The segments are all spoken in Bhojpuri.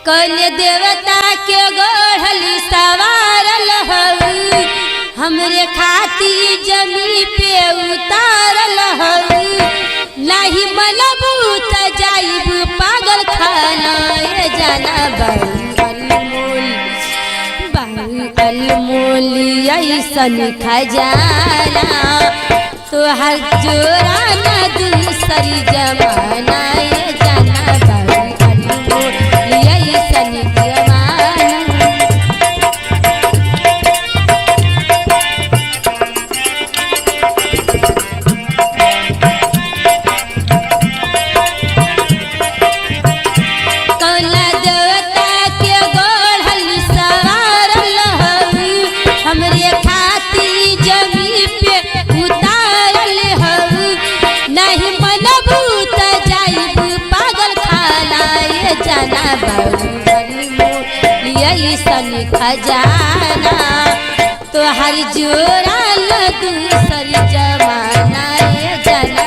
कल देवता के गोढ़ल सवारल हऊ हमरे खाती जमी पे उतारल हऊ नाही मनबूत जाइब पागल खाना ये जाना बाल ऐसन खजाना तो हर जोरा न दूसरी जमाना ये जाना बाल ऐसन जमाना। ऐसन खजाना तो हर जोरा न दूसरी जमाना ये जाना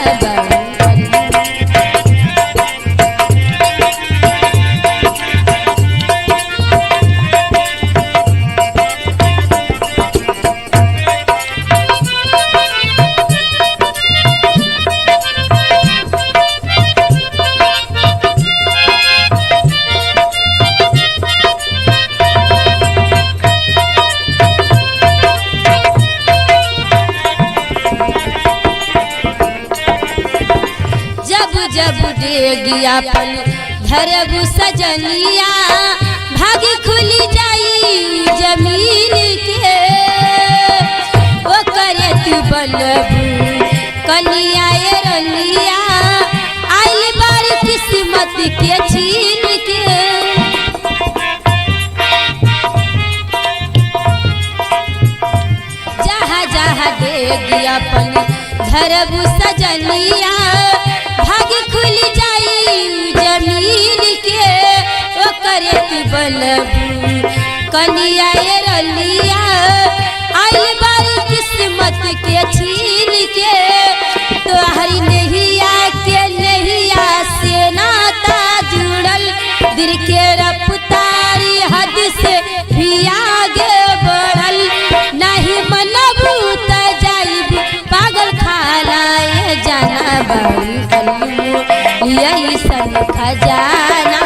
जब डेगिया पन धरब सजनिया भागी खुली जाई जमीन के ओ करे तू बनबू कनिया रनिया आइल बार किस्मत के छीन के जहाँ जहाँ डेगिया पन धरब सजनिया भागी खुल जाई जमीन के ओ करे तू बनबू कनिया रलिया आइल बारी किस्मत के छीन के तो हरी नहिया के नहिया से नाता जुड़ल दिल के रफ्तारी हद से भी आगे बढ़ल नहीं मनबू त जाइब पागल खाना ये जाना बाई ऐसन खजाना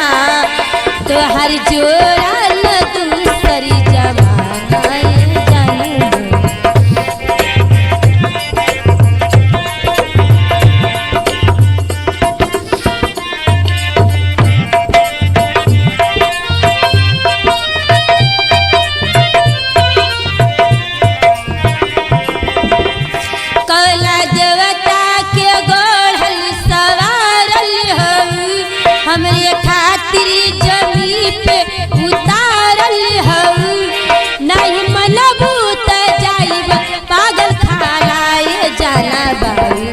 तो हर जोरा न दूसरी जमाना ये जाना। कला देवता के गोढ़ल सवारल हऊ हमरे खातिर जमी पे उतारल हऊ नहीं मनबू त जाइब पागल खाना ये जाना बाल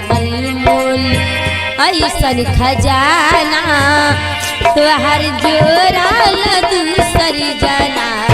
ऐसन खजाना तो हर जोरा न दूसरी जाना।